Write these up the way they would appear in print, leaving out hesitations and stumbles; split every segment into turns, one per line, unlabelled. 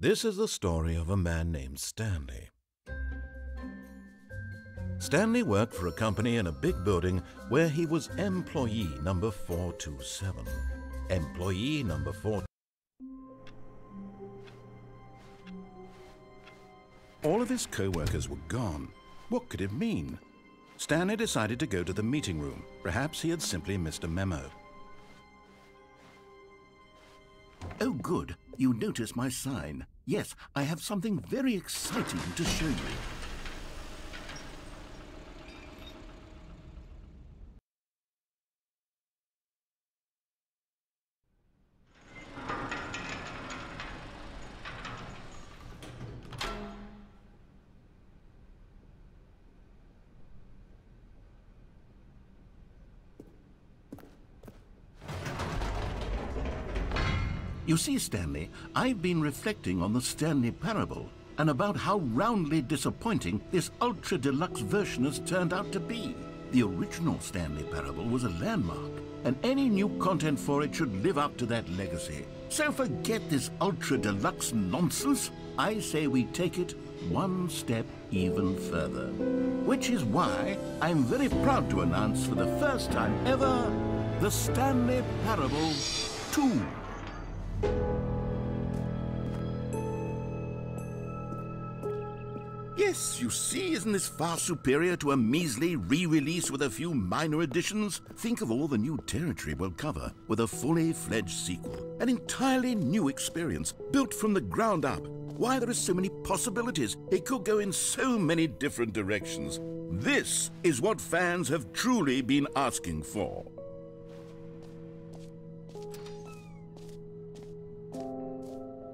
This is the story of a man named Stanley. Stanley worked for a company in a big building where he was employee number 427. Employee number 4. All of his co-workers were gone. What could it mean? Stanley decided to go to the meeting room. Perhaps he had simply missed a memo.
Oh, good. You notice my sign. Yes, I have something very exciting to show you. You see, Stanley, I've been reflecting on the Stanley parable and about how roundly disappointing this ultra-deluxe version has turned out to be. The original Stanley parable was a landmark, and any new content for it should live up to that legacy. So forget this ultra-deluxe nonsense. I say we take it one step even further. Which is why I'm very proud to announce for the first time ever, the Stanley Parable 2. Yes, you see, isn't this far superior to a measly re-release with a few minor additions? Think of all the new territory we'll cover with a fully fledged sequel. An entirely new experience, built from the ground up. Why, there are so many possibilities. It could go in so many different directions. This is what fans have truly been asking for.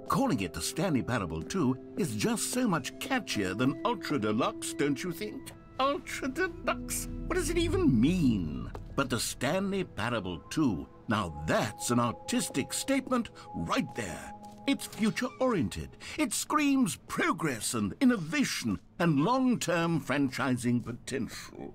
Calling it the Stanley Parable 2 is just so much catchier than Ultra Deluxe, don't you think? Ultra Deluxe? What does it even mean? But the Stanley Parable 2, now that's an artistic statement right there. It's future-oriented. It screams progress and innovation and long-term franchising potential.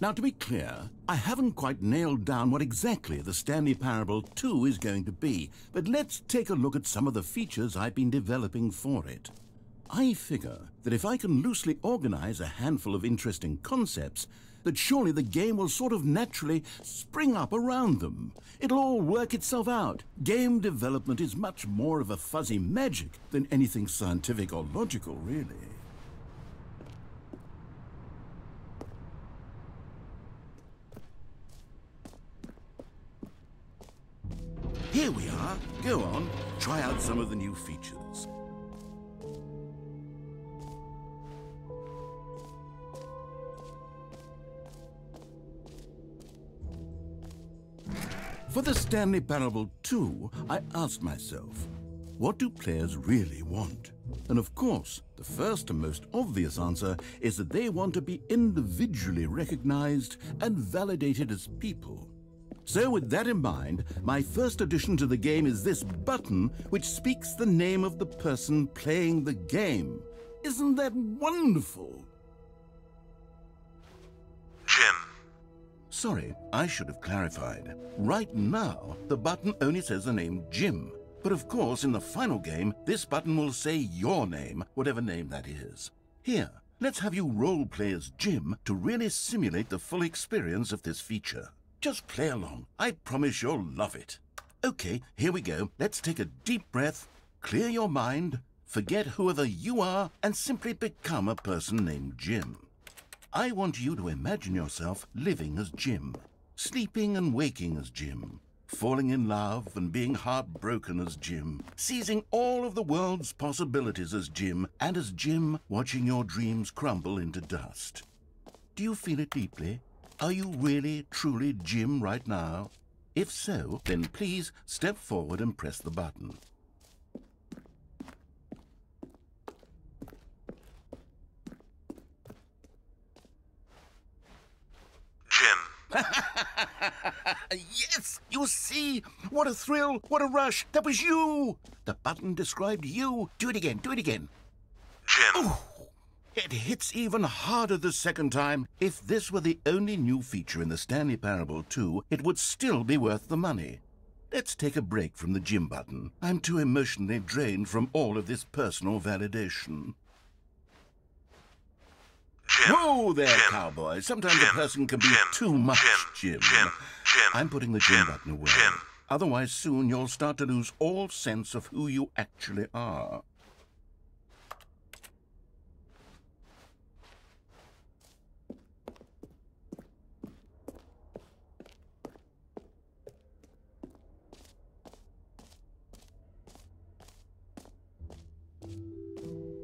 Now, to be clear, I haven't quite nailed down what exactly the Stanley Parable 2 is going to be, but let's take a look at some of the features I've been developing for it. I figure that if I can loosely organize a handful of interesting concepts, that surely the game will sort of naturally spring up around them. It'll all work itself out. Game development is much more of a fuzzy magic than anything scientific or logical, really. Here we are. Go on, try out some of the new features. For the Stanley Parable 2, I asked myself, what do players really want? And of course, the first and most obvious answer is that they want to be individually recognized and validated as people. So with that in mind, my first addition to the game is this button which speaks the name of the person playing the game. Isn't that wonderful?
Jim.
Sorry, I should have clarified. Right now, the button only says the name Jim. But of course, in the final game, this button will say your name, whatever name that is. Here, let's have you role-play as Jim to really simulate the full experience of this feature. Just play along. I promise you'll love it. Okay, here we go. Let's take a deep breath, clear your mind, forget whoever you are, and simply become a person named Jim. I want you to imagine yourself living as Jim, sleeping and waking as Jim, falling in love and being heartbroken as Jim, seizing all of the world's possibilities as Jim, and as Jim watching your dreams crumble into dust. Do you feel it deeply? Are you really, truly Jim right now? If so, then please step forward and press the button.
Jim.
Yes, you see? What a thrill, what a rush. That was you. The button described you. Do it again, do it again.
Jim.
Ooh. It hits even harder the second time. If this were the only new feature in the Stanley Parable 2, it would still be worth the money. let's take a break from the Jim button. I'm too emotionally drained from all of this personal validation.
Jim.
Whoa there,
Jim.
cowboy. Sometimes
Jim.
a person can be
Jim.
too much,
Jim.
Jim.
Jim. Jim.
I'm putting the Jim
Jim.
button away.
Jim.
Otherwise, soon you'll start to lose all sense of who you actually are.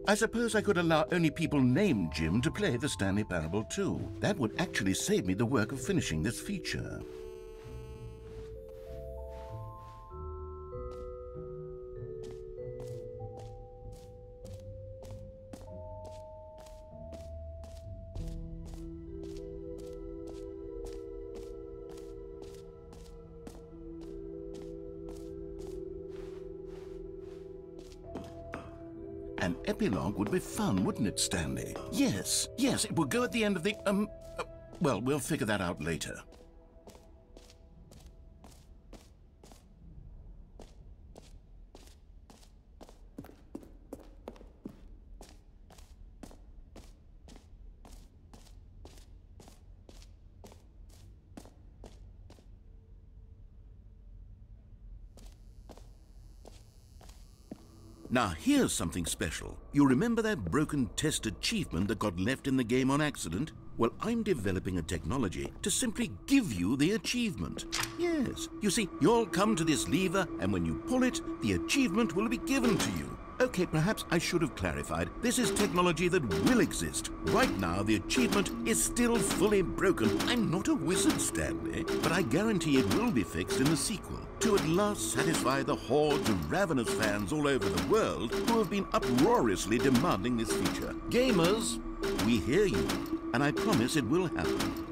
I suppose I could allow only people named Jim to play the Stanley Parable too. That would actually save me the work of finishing this feature. An epilogue would be fun, wouldn't it, Stanley? Yes, it would go at the end of the, well, we'll figure that out later. Now, here's something special. You remember that broken test achievement that got left in the game on accident? Well, I'm developing a technology to simply give you the achievement. Yes, you see, you'll come to this lever, and when you pull it, the achievement will be given to you. Okay, perhaps I should have clarified. This is technology that will exist. Right now, the achievement is still fully broken. I'm not a wizard, Stanley, but I guarantee it will be fixed in the sequel to at last satisfy the hordes of ravenous fans all over the world who have been uproariously demanding this feature. Gamers, we hear you, and I promise it will happen.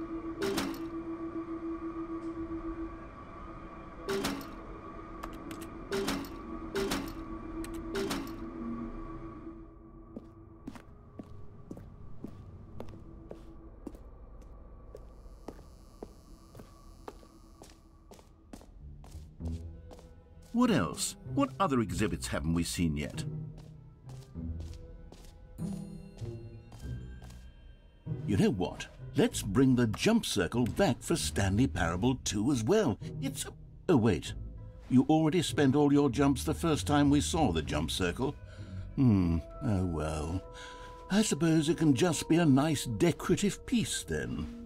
What else? What other exhibits haven't we seen yet? You know what? Let's bring the jump circle back for Stanley Parable 2 as well. It's a... Oh, wait. You already spent all your jumps the first time we saw the jump circle? Oh well. I suppose it can just be a nice decorative piece then.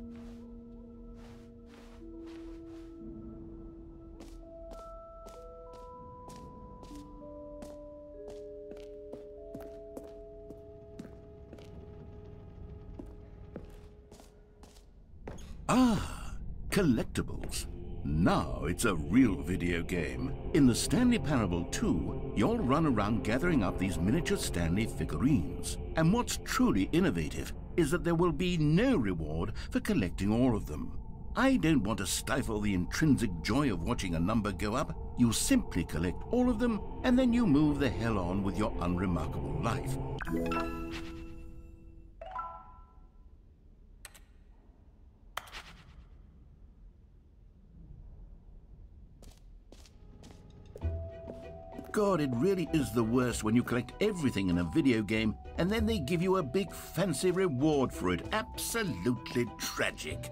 Ah, collectibles. Now it's a real video game. In the Stanley Parable 2, you'll run around gathering up these miniature Stanley figurines. And what's truly innovative is that there will be no reward for collecting all of them. I don't want to stifle the intrinsic joy of watching a number go up. You simply collect all of them, and then you move the hell on with your unremarkable life. God, it really is the worst when you collect everything in a video game and then they give you a big fancy reward for it. Absolutely tragic.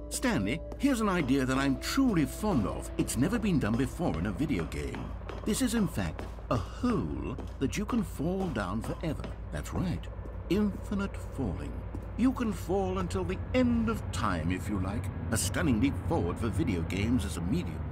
Stanley, here's an idea that I'm truly fond of. It's never been done before in a video game. This is, in fact, a hole that you can fall down forever. That's right. Infinite falling. You can fall until the end of time, if you like. A stunning leap forward for video games as a medium.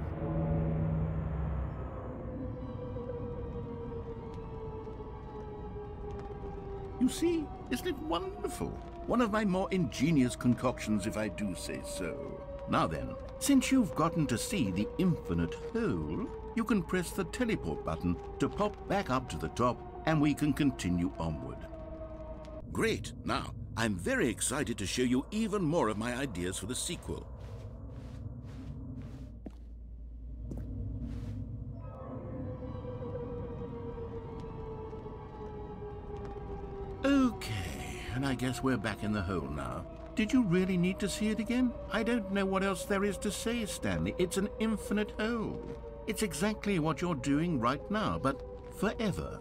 You see, isn't it wonderful? One of my more ingenious concoctions, if I do say so. Now then, since you've gotten to see the infinite hole, you can press the teleport button to pop back up to the top, and we can continue onward. Great. Now, I'm very excited to show you even more of my ideas for the sequel. Okay, and I guess we're back in the hole now. Did you really need to see it again? I don't know what else there is to say, Stanley. It's an infinite hole. It's exactly what you're doing right now, but forever.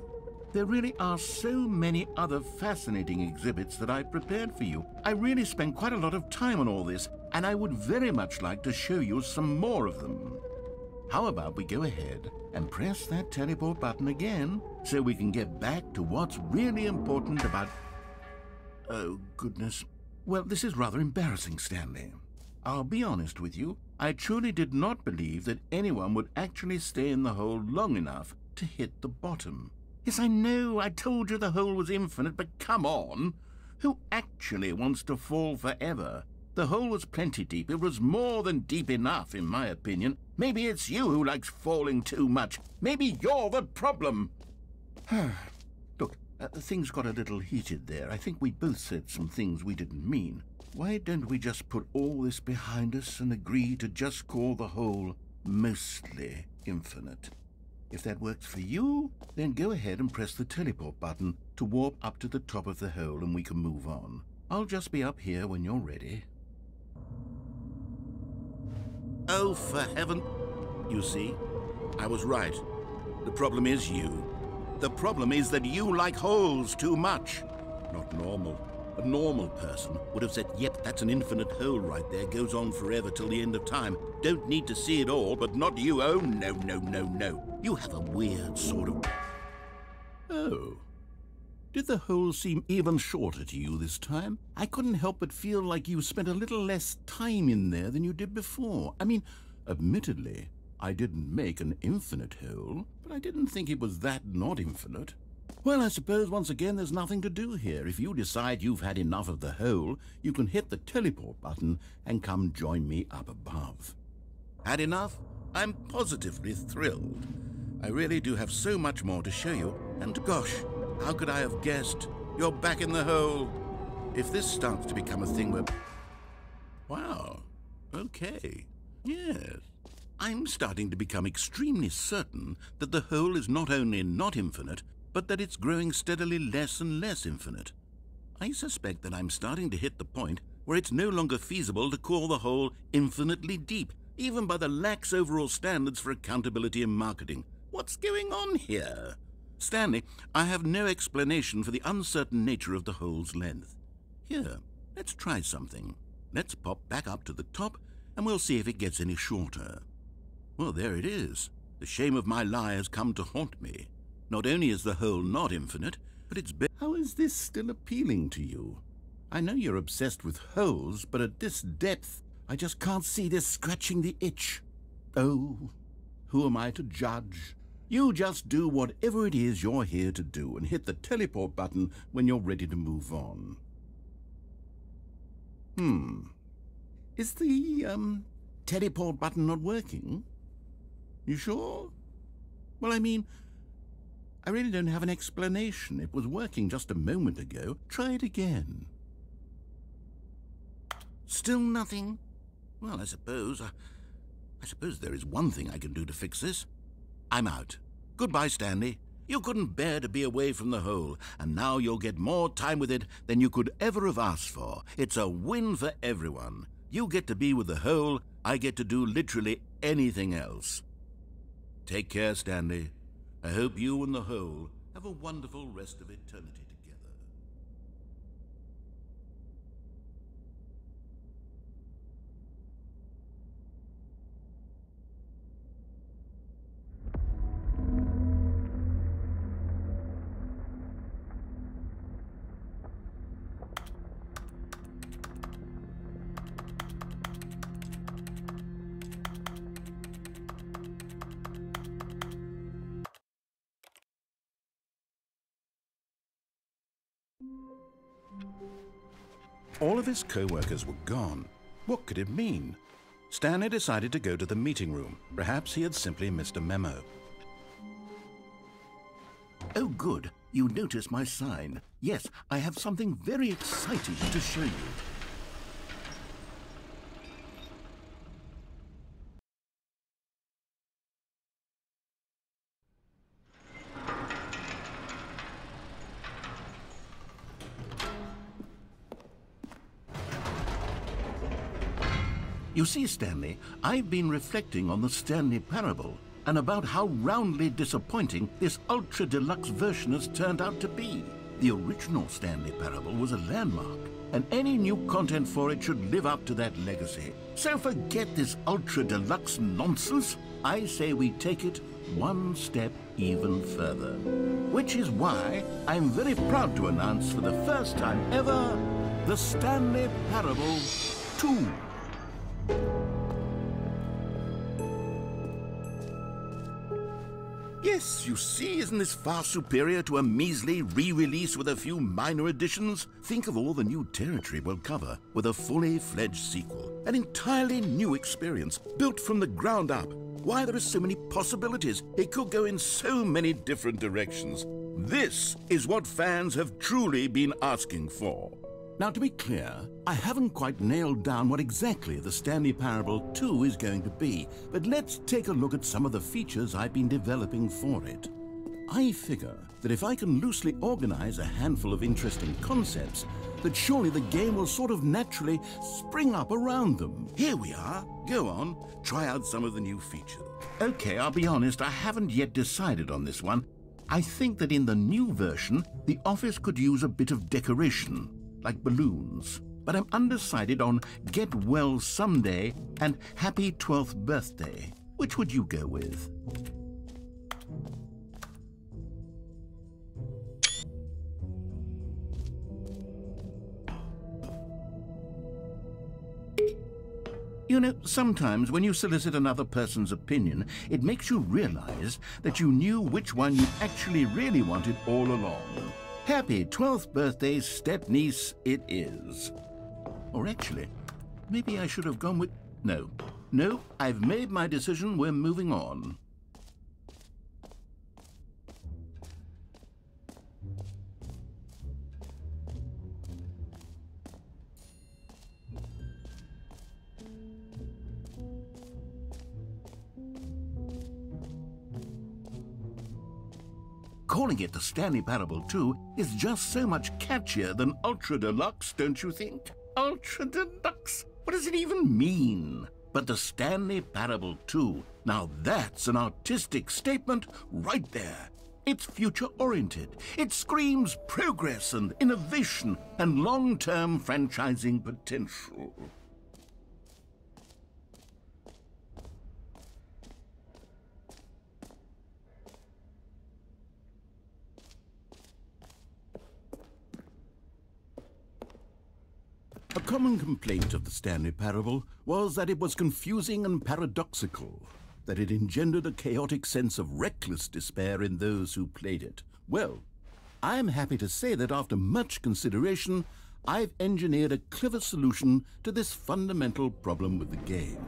There really are so many other fascinating exhibits that I've prepared for you. I really spent quite a lot of time on all this, and I would very much like to show you some more of them. How about we go ahead and press that teleport button again so we can get back to what's really important about... Oh, goodness. Well, this is rather embarrassing, Stanley. I'll be honest with you. I truly did not believe that anyone would actually stay in the hole long enough to hit the bottom. Yes, I know, I told you the hole was infinite, but come on. Who actually wants to fall forever? The hole was plenty deep. It was more than deep enough, in my opinion. Maybe it's you who likes falling too much. Maybe you're the problem. Look, things got a little heated there. I think we both said some things we didn't mean. Why don't we just put all this behind us and agree to just call the hole mostly infinite? If that works for you, then go ahead and press the teleport button to warp up to the top of the hole and we can move on. I'll just be up here when you're ready. Oh, for heaven... You see, I was right. The problem is you. The problem is that you like holes too much. Not normal. A normal person would have said, yep, that's an infinite hole right there, goes on forever till the end of time. Don't need to see it all, but not you. Oh, no, no, no, no. You have a weird sort of... Oh. Did the hole seem even shorter to you this time? I couldn't help but feel like you spent a little less time in there than you did before. I mean, admittedly, I didn't make an infinite hole, but I didn't think it was that not infinite. Well, I suppose once again there's nothing to do here. If you decide you've had enough of the hole, you can hit the teleport button and come join me up above. Had enough? I'm positively thrilled. I really do have so much more to show you, and gosh, how could I have guessed? You're back in the hole. If this starts to become a thing where... Wow, okay, yes. I'm starting to become extremely certain that the hole is not only not infinite, but that it's growing steadily less and less infinite. I suspect that I'm starting to hit the point where it's no longer feasible to call the hole infinitely deep, even by the lax overall standards for accountability in marketing. What's going on here? Stanley, I have no explanation for the uncertain nature of the hole's length. Here, let's try something. Let's pop back up to the top, and we'll see if it gets any shorter. Well, there it is. The shame of my lie has come to haunt me. Not only is the hole not infinite, but it's... How is this still appealing to you? I know you're obsessed with holes, but at this depth, I just can't see this scratching the itch. Oh, who am I to judge? You just do whatever it is you're here to do and hit the teleport button when you're ready to move on. Is the, teleport button not working? You sure? Well, I mean, I really don't have an explanation. It was working just a moment ago. Try it again. Still nothing? Well, I suppose there is one thing I can do to fix this. I'm out. Goodbye, Stanley. You couldn't bear to be away from the hole, and now you'll get more time with it than you could ever have asked for. It's a win for everyone. You get to be with the hole, I get to do literally anything else. Take care, Stanley. I hope you and the hole have a wonderful rest of eternity together.
All of his co-workers were gone. What could it mean? Stanley decided to go to the meeting room. Perhaps he had simply missed a memo.
Oh, good. You notice my sign. Yes, I have something very exciting to show you. You see, Stanley, I've been reflecting on the Stanley parable and about how roundly disappointing this ultra deluxe version has turned out to be. The original Stanley parable was a landmark, and any new content for it should live up to that legacy. So forget this ultra deluxe nonsense. I say we take it one step even further. Which is why I'm very proud to announce for the first time ever, the Stanley Parable 2. Yes, you see, isn't this far superior to a measly re-release with a few minor additions? Think of all the new territory we'll cover with a fully fledged sequel. An entirely new experience, built from the ground up. Why, there are so many possibilities. It could go in so many different directions. This is what fans have truly been asking for. Now, to be clear, I haven't quite nailed down what exactly the Stanley Parable 2 is going to be, but let's take a look at some of the features I've been developing for it. I figure that if I can loosely organize a handful of interesting concepts, that surely the game will sort of naturally spring up around them. Here we are. Go on, try out some of the new features. Okay, I'll be honest, I haven't yet decided on this one. I think that in the new version, the office could use a bit of decoration, like balloons. But I'm undecided on Get Well Someday and Happy 12th Birthday. Which would you go with? You know, sometimes when you solicit another person's opinion, it makes you realize that you knew which one you actually really wanted all along. Happy 12th birthday, step-niece, it is. Or actually, maybe I should have gone with... No, I've made my decision, we're moving on. Calling it the Stanley Parable 2 is just so much catchier than Ultra Deluxe, don't you think? Ultra Deluxe? What does it even mean? But the Stanley Parable 2, now that's an artistic statement right there. It's future-oriented. It screams progress and innovation and long-term franchising potential. A common complaint of the Stanley Parable was that it was confusing and paradoxical, that it engendered a chaotic sense of reckless despair in those who played it. Well, I'm happy to say that after much consideration, I've engineered a clever solution to this fundamental problem with the game.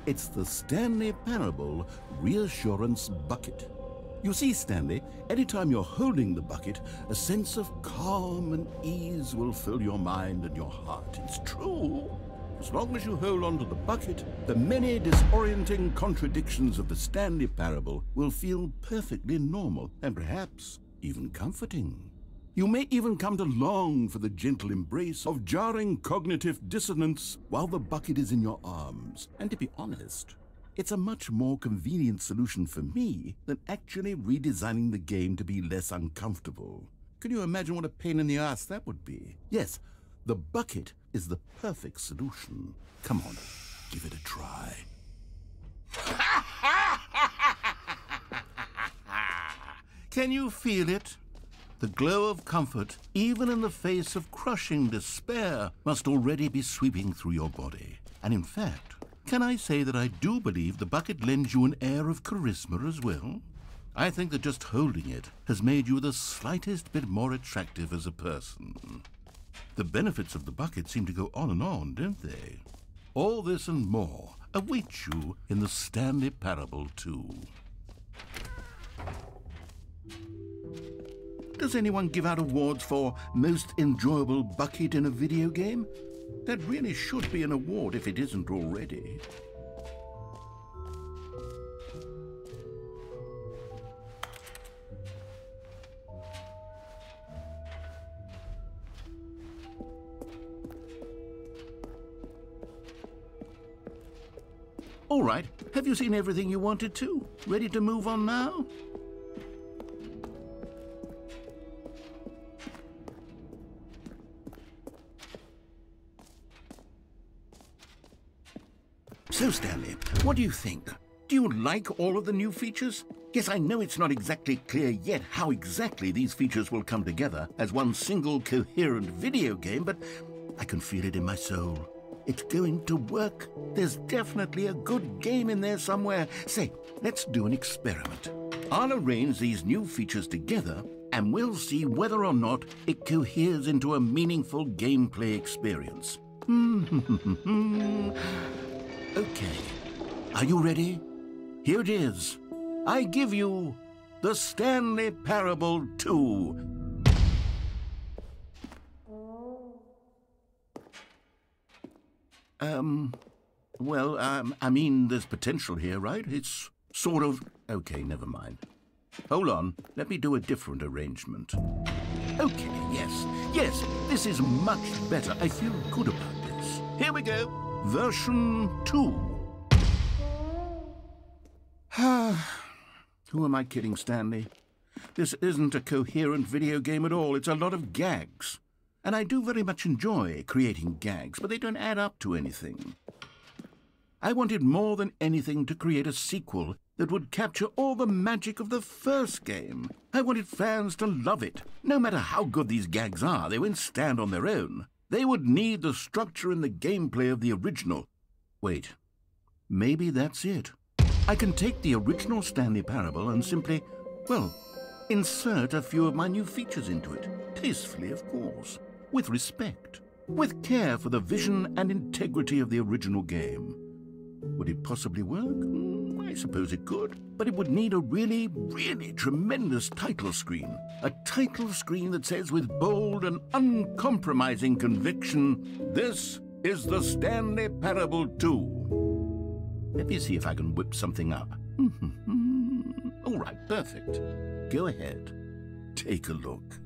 It's the Stanley Parable Reassurance Bucket. You see, Stanley, anytime you're holding the bucket, a sense of calm and ease will fill your mind and your heart. It's true. As long as you hold on to the bucket, the many disorienting contradictions of the Stanley Parable will feel perfectly normal and perhaps even comforting. You may even come to long for the gentle embrace of jarring cognitive dissonance while the bucket is in your arms. And to be honest, it's a much more convenient solution for me than actually redesigning the game to be less uncomfortable. Can you imagine what a pain in the ass that would be? Yes, the bucket is the perfect solution. Come on, give it a try. Can you feel it? The glow of comfort, even in the face of crushing despair, must already be sweeping through your body. And in fact, can I say that I do believe the bucket lends you an air of charisma as well? I think that just holding it has made you the slightest bit more attractive as a person. The benefits of the bucket seem to go on, don't they? All this and more await you in the Stanley Parable 2. Does anyone give out awards for most enjoyable bucket in a video game? That really should be an award if it isn't already. All right, have you seen everything you wanted to? Ready to move on now? So, Stanley, what do you think? Do you like all of the new features? Yes, I know it's not exactly clear yet how exactly these features will come together as one single coherent video game, but I can feel it in my soul. It's going to work. There's definitely a good game in there somewhere. Say, let's do an experiment. I'll arrange these new features together, and we'll see whether or not it coheres into a meaningful gameplay experience. Okay, are you ready? Here it is. I give you the Stanley Parable 2. I mean, there's potential here, right? It's sort of... Okay, never mind. Hold on, let me do a different arrangement. Okay, yes, this is much better. I feel good about this. Here we go. Version 2. Who am I kidding, Stanley? This isn't a coherent video game at all. It's a lot of gags. And I do very much enjoy creating gags, but they don't add up to anything. I wanted more than anything to create a sequel that would capture all the magic of the first game. I wanted fans to love it. No matter how good these gags are, they won't stand on their own. They would need the structure and the gameplay of the original. Wait, maybe that's it. I can take the original Stanley Parable and simply, well, insert a few of my new features into it. Tastefully, of course. With respect. With care for the vision and integrity of the original game. Would it possibly work? I suppose it could. But it would need a really, really tremendous title screen. A title screen that says with bold and uncompromising conviction, "This is the Stanley Parable 2. Let me see if I can whip something up. All right, perfect. Go ahead. Take a look.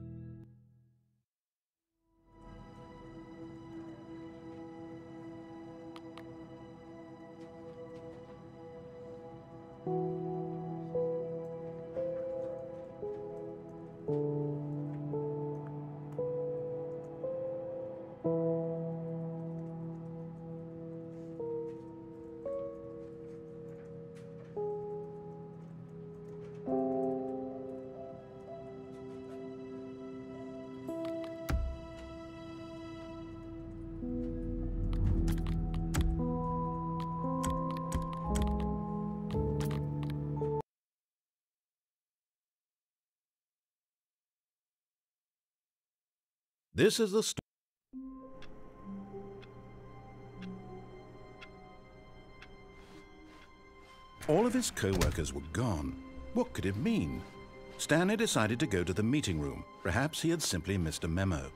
This is the All of his co-workers were gone. What could it mean? Stanley decided to go to the meeting room. Perhaps he had simply missed a memo.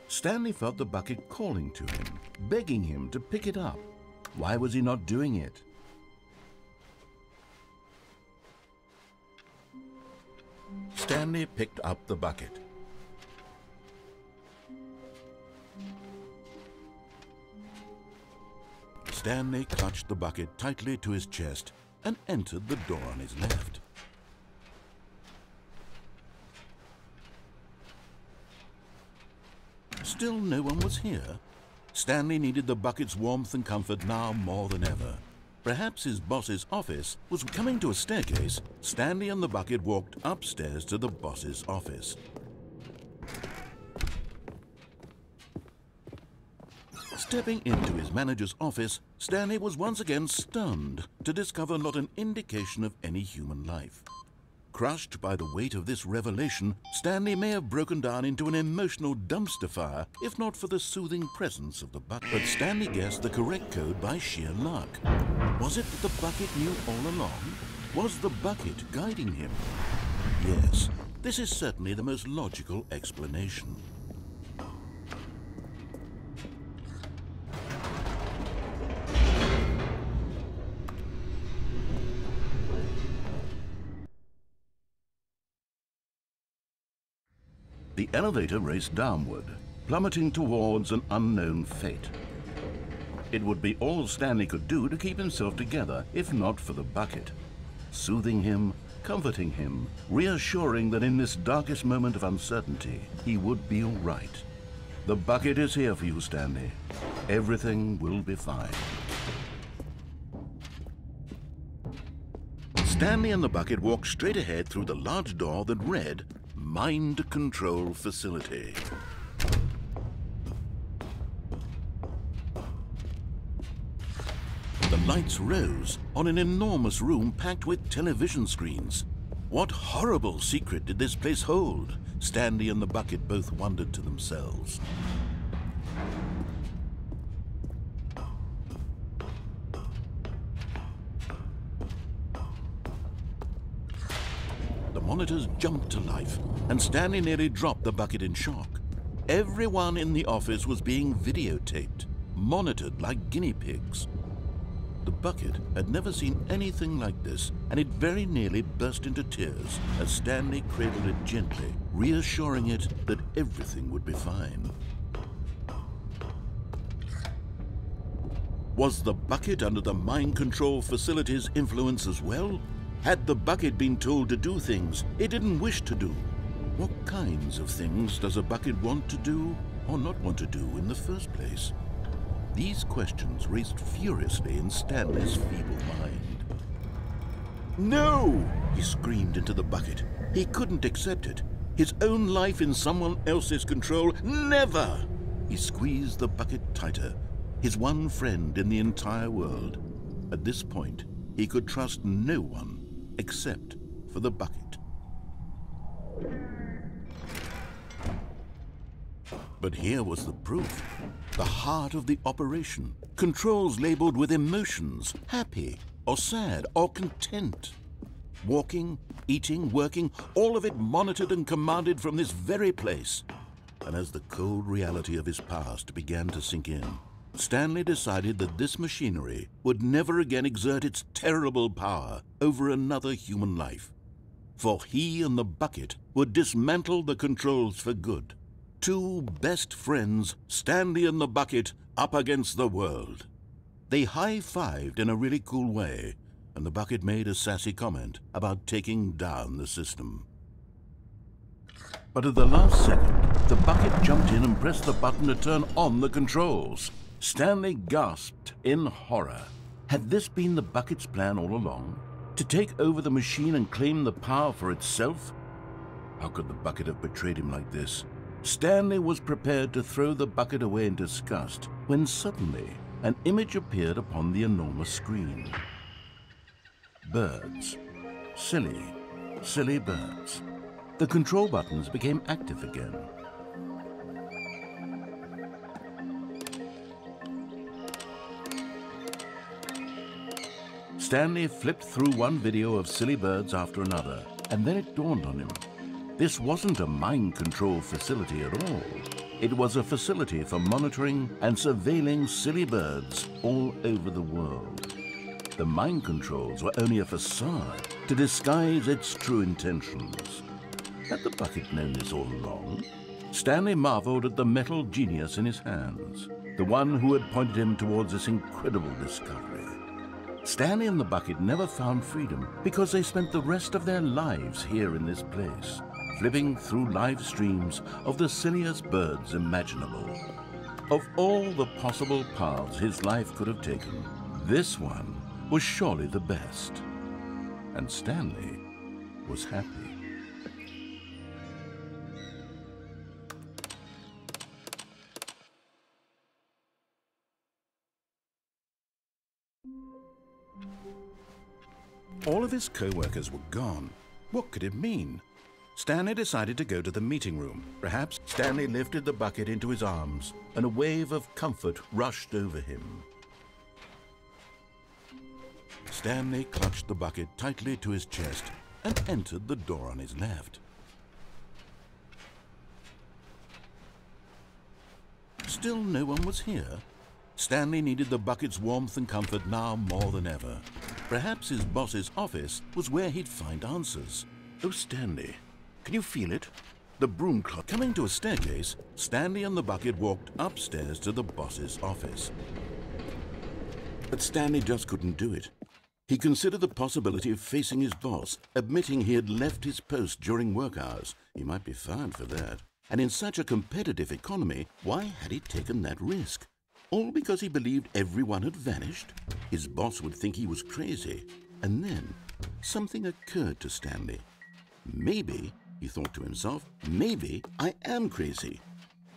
Stanley felt the bucket calling to him, begging him to pick it up. Why was he not doing it? Stanley picked up the bucket. Stanley clutched the bucket tightly to his chest and entered the door on his left. Still no one was here. Stanley needed the bucket's warmth and comfort now more than ever. Perhaps his boss's office was coming to a staircase. Stanley and the bucket walked upstairs to the boss's office. Stepping into his manager's office, Stanley was once again stunned to discover not an indication of any human life. Crushed by the weight of this revelation, Stanley may have broken down into an emotional dumpster fire if not for the soothing presence of the bucket. But Stanley guessed the correct code by sheer luck. Was it that the bucket knew all along? Was the bucket guiding him? Yes, this is certainly the most logical explanation.
The elevator raced downward, plummeting towards an unknown fate. It would be all Stanley could do to keep himself together, if not for the bucket. Soothing him, comforting him, reassuring that in this darkest moment of uncertainty, he would be all right. The bucket is here for you, Stanley. Everything will be fine.
Stanley and the bucket walked straight ahead through the large door that read, Mind Control Facility. The lights rose on an enormous room packed with television screens. What horrible secret did this place hold? Stanley and the bucket both wondered to themselves. The monitors jumped to life, and Stanley nearly dropped the bucket in shock. Everyone in the office was being videotaped, monitored like guinea pigs. The bucket had never seen anything like this, and it very nearly burst into tears as Stanley cradled it gently, reassuring it that everything would be fine. Was the bucket under the mind control facility's influence as well? Had the bucket been told to do things it didn't wish to do? What kinds of things does a bucket want to do or not want to do in the first place? These questions raced furiously in Stanley's feeble mind. No! He screamed into the bucket. He couldn't accept it. His own life in someone else's control, never! He squeezed the bucket tighter, his one friend in the entire world. At this point, he could trust no one except for the bucket. But here was the proof. The heart of the operation. Controls labeled with emotions, happy or sad or content. Walking, eating, working, all of it monitored and commanded from this very place. And as the cold reality of his past began to sink in, Stanley decided that this machinery would never again exert its terrible power over another human life. For he and the bucket would dismantle the controls for good. Two best friends, Stanley and the bucket, up against the world. They high-fived in a really cool way, and the bucket made a sassy comment about taking down the system. But at the last second, the bucket jumped in and pressed the button to turn on the controls. Stanley gasped in horror. Had this been the bucket's plan all along? To take over the machine and claim the power for itself? How could the bucket have betrayed him like this? Stanley was prepared to throw the bucket away in disgust when suddenly an image appeared upon the enormous screen. Birds. Silly, silly birds. The control buttons became active again. Stanley flipped through one video of silly birds after another, and then it dawned on him. This wasn't a mind control facility at all. It was a facility for monitoring and surveilling silly birds all over the world. The mind controls were only a facade to disguise its true intentions. Had the bucket known this all along? Stanley marveled at the metal genius in his hands, the one who had pointed him towards this incredible discovery. Stanley and the bucket never found freedom because they spent the rest of their lives here in this place, flipping through live streams of the silliest birds imaginable. Of all the possible paths his life could have taken, this one was surely the best. And Stanley was happy. All of his co-workers were gone. What could it mean? Stanley decided to go to the meeting room. Perhaps Stanley lifted the bucket into his arms, and a wave of comfort rushed over him. Stanley clutched the bucket tightly to his chest and entered the door on his left. Still no one was here. Stanley needed the bucket's warmth and comfort now more than ever. Perhaps his boss's office was where he'd find answers.
Oh, Stanley, can you feel it? The broom cloth.
Coming to a staircase, Stanley and the bucket walked upstairs to the boss's office. But Stanley just couldn't do it. He considered the possibility of facing his boss, admitting he had left his post during work hours. He might be fired for that. And in such a competitive economy, why had he taken that risk? All because he believed everyone had vanished? His boss would think he was crazy. And then something occurred to Stanley. Maybe, he thought to himself, maybe I am crazy.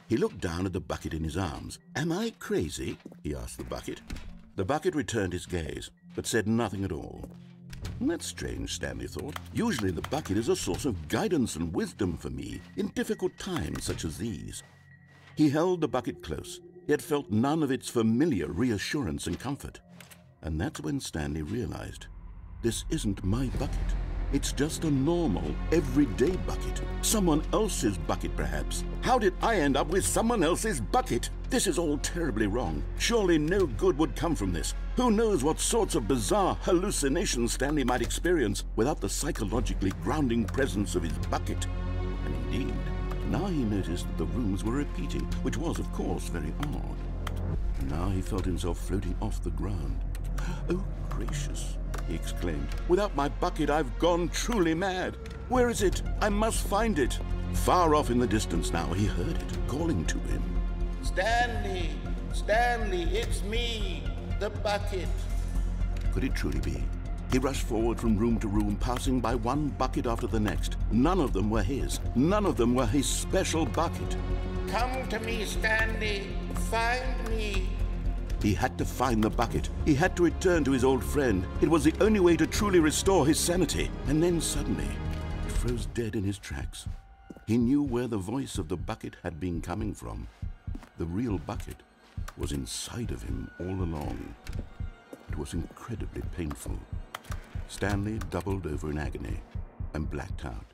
He looked down at the bucket in his arms. Am I crazy? He asked the bucket. The bucket returned his gaze, but said nothing at all. That's strange, Stanley thought. Usually the bucket is a source of guidance and wisdom for me in difficult times such as these. He held the bucket close, yet felt none of its familiar reassurance and comfort. And that's when Stanley realized, this isn't my bucket. It's just a normal, everyday bucket. Someone else's bucket, perhaps. How did I end up with someone else's bucket? This is all terribly wrong. Surely no good would come from this. Who knows what sorts of bizarre hallucinations Stanley might experience without the psychologically grounding presence of his bucket. And indeed, now he noticed that the rooms were repeating, which was, of course, very odd. Now he felt himself floating off the ground. Oh, gracious, he exclaimed. Without my bucket, I've gone truly mad. Where is it? I must find it. Far off in the distance now, he heard it, calling to him.
Stanley! Stanley, it's me, the bucket.
Could it truly be? He rushed forward from room to room, passing by one bucket after the next. None of them were his. None of them were his special bucket.
Come to me, Stanley. Find me.
He had to find the bucket. He had to return to his old friend. It was the only way to truly restore his sanity. And then suddenly, he froze dead in his tracks. He knew where the voice of the bucket had been coming from. The real bucket was inside of him all along. It was incredibly painful. Stanley doubled over in agony and blacked out.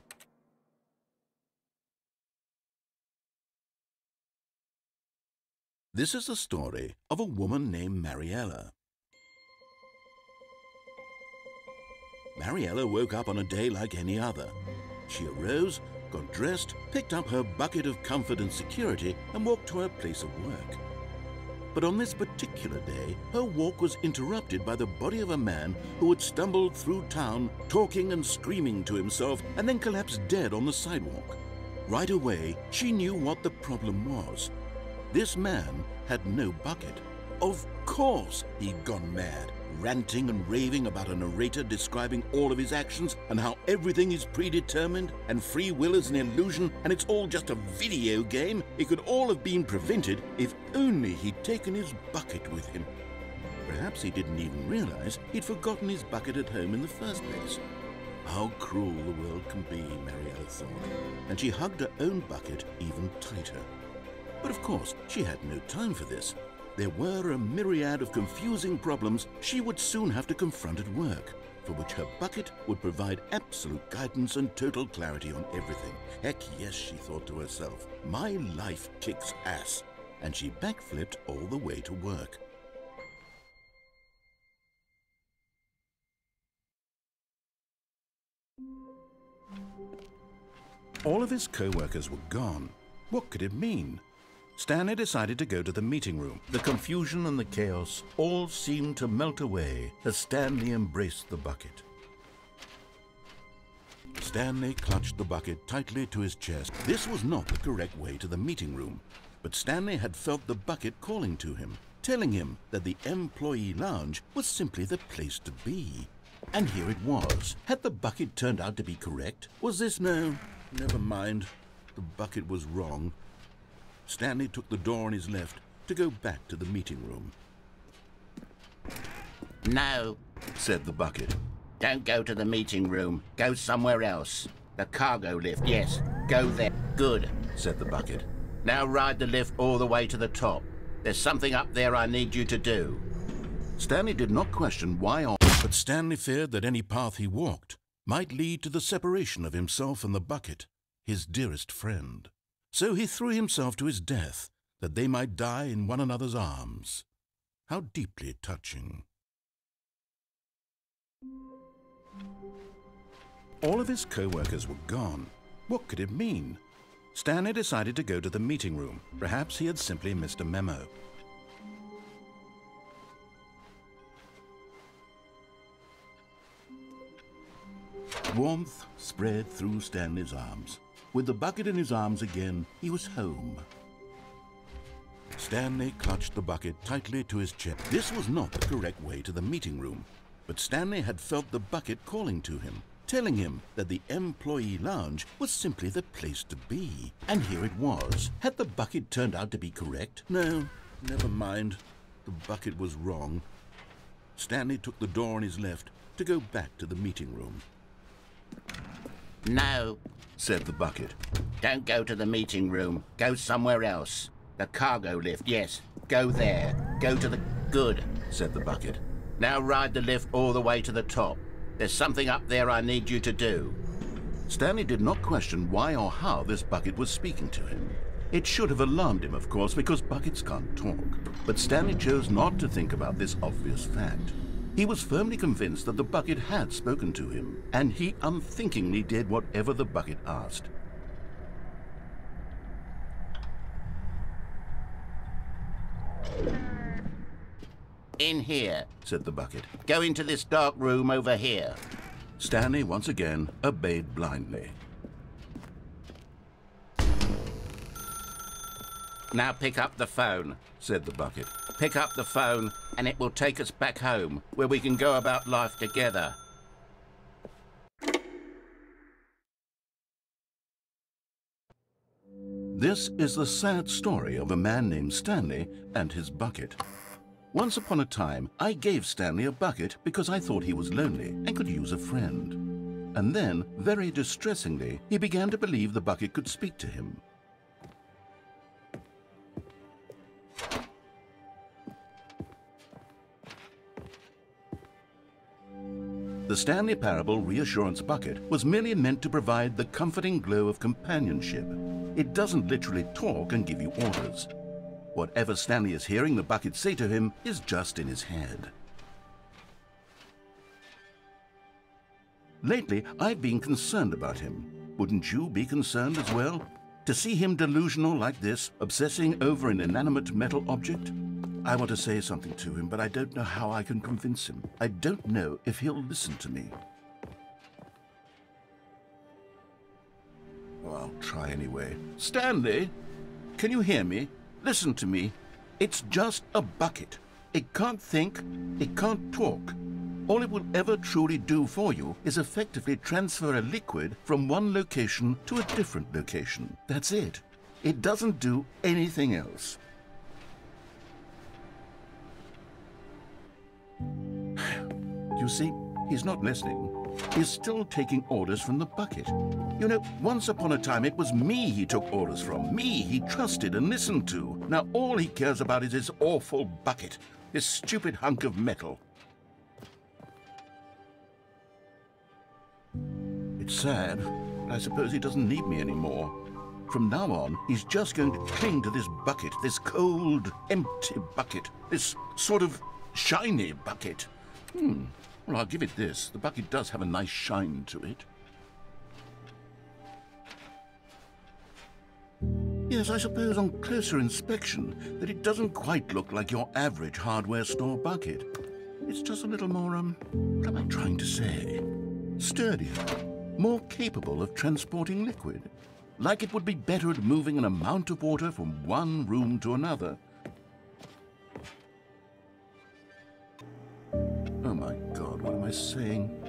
This is the story of a woman named Mariella. Mariella woke up on a day like any other. She arose, got dressed, picked up her bucket of comfort and security, and walked to her place of work. But on this particular day, her walk was interrupted by the body of a man who had stumbled through town, talking and screaming to himself, and then collapsed dead on the sidewalk. Right away, she knew what the problem was. This man had no bucket. Of course he'd gone mad, ranting and raving about a narrator describing all of his actions and how everything is predetermined and free will is an illusion and it's all just a video game. It could all have been prevented if only he'd taken his bucket with him. Perhaps he didn't even realize he'd forgotten his bucket at home in the first place. How cruel the world can be, Mariella thought, and she hugged her own bucket even tighter. But of course, she had no time for this. There were a myriad of confusing problems she would soon have to confront at work, for which her bucket would provide absolute guidance and total clarity on everything. Heck yes, she thought to herself, my life kicks ass. And she backflipped all the way to work. All of his co-workers were gone. What could it mean? Stanley decided to go to the meeting room. The confusion and the chaos all seemed to melt away as Stanley embraced the bucket. Stanley clutched the bucket tightly to his chest. This was not the correct way to the meeting room, but Stanley had felt the bucket calling to him, telling him that the employee lounge was simply the place to be. And here it was. Had the bucket turned out to be correct? Was this no? Never mind. The bucket was wrong. Stanley took the door on his left to go back to the meeting room.
No,
Said the bucket.
don't go to the meeting room. Go somewhere else. The cargo lift, yes. Go there. Good.
Said the bucket.
Now ride the lift all the way to the top. There's something up there I need you to do.
Stanley did not question why or But Stanley feared that any path he walked might lead to the separation of himself and the bucket, his dearest friend. So he threw himself to his death, that they might die in one another's arms. How deeply touching. All of his co-workers were gone. What could it mean? Stanley decided to go to the meeting room. Perhaps he had simply missed a memo. Warmth spread through Stanley's arms. With the bucket in his arms again, he was home. Stanley clutched the bucket tightly to his chest. This was not the correct way to the meeting room, but Stanley had felt the bucket calling to him, telling him that the employee lounge was simply the place to be. And here it was. Had the bucket turned out to be correct? No, never mind. The bucket was wrong. Stanley took the door on his left to go back to the meeting room.
No,
said the bucket.
don't go to the meeting room. Go somewhere else. The cargo lift, yes. Go there. Go to the... Good,
said the bucket.
Now ride the lift all the way to the top. There's something up there I need you to do.
Stanley did not question why or how this bucket was speaking to him. It should have alarmed him, of course, because buckets can't talk. But Stanley chose not to think about this obvious fact. He was firmly convinced that the bucket had spoken to him, and he unthinkingly did whatever the bucket asked.
In here,
said the bucket.
Go into this dark room over here.
Stanley once again obeyed blindly.
Now pick up the phone,
said the bucket.
Pick up the phone and it will take us back home, where we can go about life together.
This is the sad story of a man named Stanley and his bucket. Once upon a time, I gave Stanley a bucket because I thought he was lonely and could use a friend. And then, very distressingly, he began to believe the bucket could speak to him. The Stanley Parable Reassurance Bucket was merely meant to provide the comforting glow of companionship. It doesn't literally talk and give you orders. Whatever Stanley is hearing the bucket say to him is just in his head. Lately, I've been concerned about him. Wouldn't you be concerned as well? To see him delusional like this, obsessing over an inanimate metal object? I want to say something to him, but I don't know how I can convince him. I don't know if he'll listen to me. Well, I'll try anyway. Stanley, can you hear me? Listen to me. It's just a bucket. It can't think, it can't talk. All it will ever truly do for you is effectively transfer a liquid from one location to a different location. That's it. It doesn't do anything else. You see, he's not listening. He's still taking orders from the bucket. You know, once upon a time it was me he took orders from, me he trusted and listened to. Now all he cares about is his awful bucket, this stupid hunk of metal. It's sad, but I suppose he doesn't need me anymore. From now on, he's just going to cling to this bucket, this cold, empty bucket, this sort of shiny bucket. Well, I'll give it this. The bucket does have a nice shine to it. Yes, I suppose on closer inspection that it doesn't quite look like your average hardware store bucket. It's just a little more, what am I trying to say? Sturdier, more capable of transporting liquid. Like it would be better at moving an amount of water from one room to another. Oh my God, what am I saying?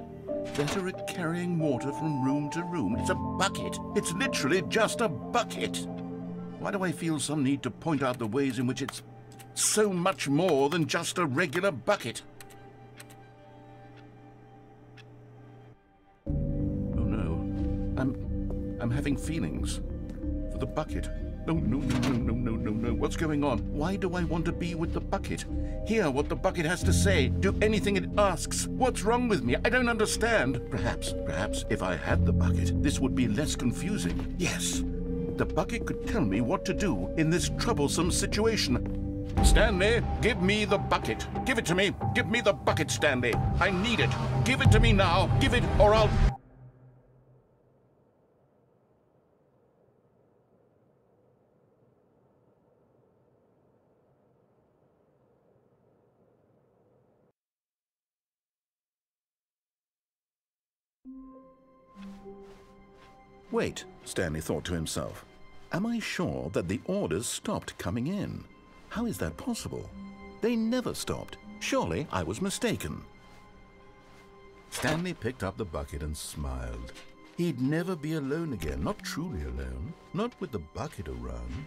Better at carrying water from room to room. It's a bucket. It's literally just a bucket. Why do I feel some need to point out the ways in which it's so much more than just a regular bucket? Oh no, I'm having feelings for the bucket. No, no, no, no, no, no, no, no. What's going on? Why do I want to be with the bucket? Hear what the bucket has to say. Do anything it asks. What's wrong with me? I don't understand. Perhaps if I had the bucket, this would be less confusing. Yes, the bucket could tell me what to do in this troublesome situation. Stanley, give me the bucket. Give it to me. Give me the bucket, Stanley. I need it. Give it to me now. Give it, or I'll... Wait, Stanley thought to himself. Am I sure that the orders stopped coming in? How is that possible? They never stopped. Surely I was mistaken. Stanley picked up the bucket and smiled. He'd never be alone again, not truly alone, not with the bucket around.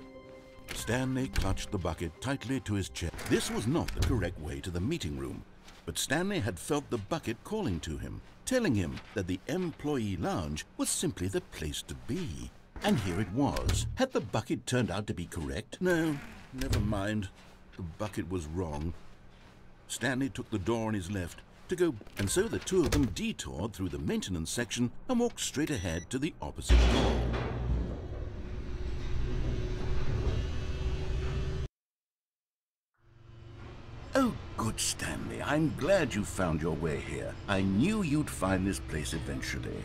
Stanley clutched the bucket tightly to his chest. This was not the correct way to the meeting room, but Stanley had felt the bucket calling to him, telling him that the employee lounge was simply the place to be. And here it was. Had the bucket turned out to be correct? No, never mind. The bucket was wrong. Stanley took the door on his left to go, and so the two of them detoured through the maintenance section and walked straight ahead to the opposite door. Oh, good Stanley. I'm glad you found your way here. I knew you'd find this place eventually.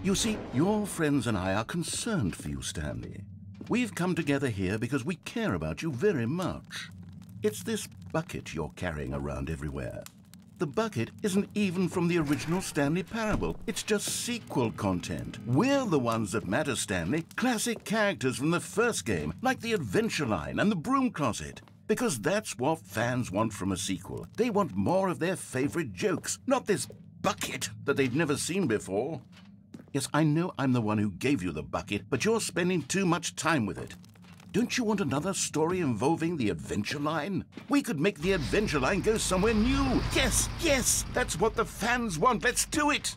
You see, your friends and I are concerned for you, Stanley. We've come together here because we care about you very much. It's this bucket you're carrying around everywhere. The bucket isn't even from the original Stanley Parable. It's just sequel content. We're the ones that matter, Stanley. Classic characters from the first game, like the Adventure Line and the Broom Closet. Because that's what fans want from a sequel. They want more of their favorite jokes, not this bucket that they've never seen before. Yes, I know I'm the one who gave you the bucket, but you're spending too much time with it. Don't you want another story involving the Adventure Line? We could make the Adventure Line go somewhere new. Yes, yes, that's what the fans want. Let's do it.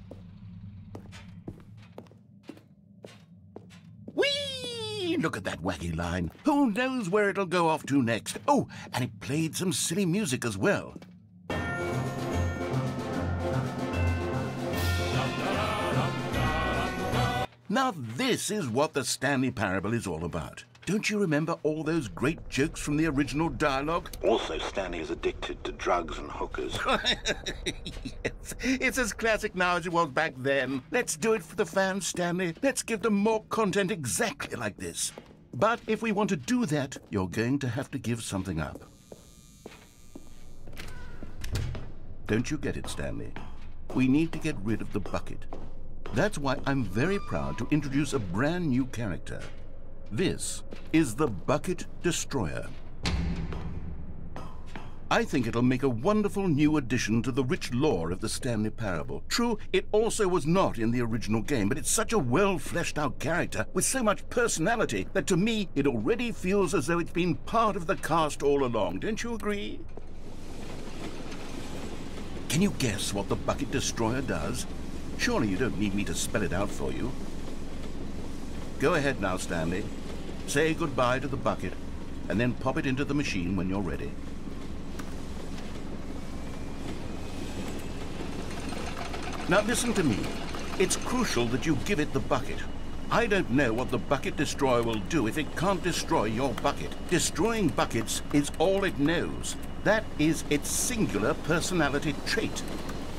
Whee! Look at that wacky line. Who knows where it'll go off to next? Oh, and it played some silly music as well. Now this is what the Stanley Parable is all about. Don't you remember all those great jokes from the original dialogue?
Also, Stanley is addicted to drugs and hookers.
Yes, it's as classic now as it was back then. Let's do it for the fans, Stanley. Let's give them more content exactly like this. But if we want to do that, you're going to have to give something up. Don't you get it, Stanley? We need to get rid of the bucket. That's why I'm very proud to introduce a brand new character. This is the Bucket Destroyer. I think it'll make a wonderful new addition to the rich lore of the Stanley Parable. True, it also was not in the original game, but it's such a well-fleshed-out character with so much personality that to me it already feels as though it's been part of the cast all along. Don't you agree? Can you guess what the Bucket Destroyer does? Surely you don't need me to spell it out for you. Go ahead now, Stanley. Say goodbye to the bucket, and then pop it into the machine when you're ready. Now listen to me. It's crucial that you give it the bucket. I don't know what the Bucket Destroyer will do if it can't destroy your bucket. Destroying buckets is all it knows. That is its singular personality trait.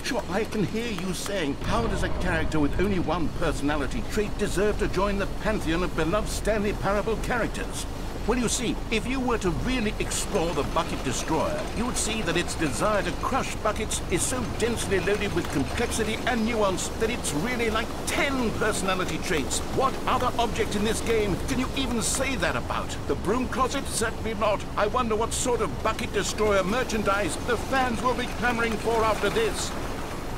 Sure, I can hear you saying, how does a character with only one personality trait deserve to join the pantheon of beloved Stanley Parable characters? Well, you see, if you were to really explore the Bucket Destroyer, you would see that its desire to crush buckets is so densely loaded with complexity and nuance that it's really like 10 personality traits. What other object in this game can you even say that about? The Broom Closet? Certainly not. I wonder what sort of Bucket Destroyer merchandise the fans will be clamoring for after this.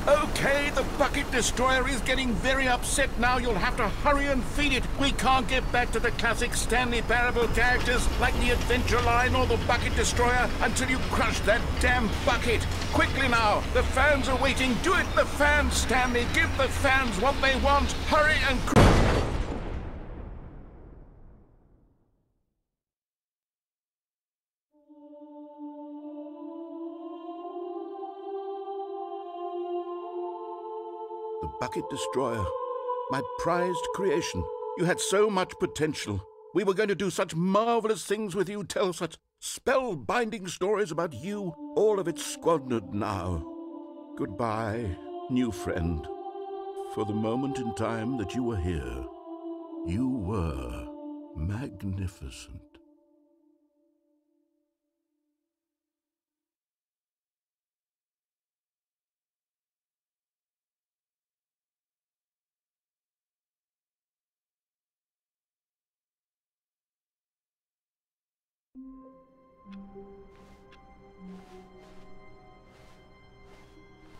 Okay, the Bucket Destroyer is getting very upset now. You'll have to hurry and feed it. We can't get back to the classic Stanley Parable characters like the Adventure Line or the Bucket Destroyer until you crush that damn bucket. Quickly now, the fans are waiting. Do it, the fans, Stanley. Give the fans what they want. Hurry and... The bucket destroyer. My prized creation. You had so much potential. We were going to do such marvelous things with you, tell such spellbinding stories about you. All of it squandered now. Goodbye, new friend. For the moment in time that you were here, you were magnificent.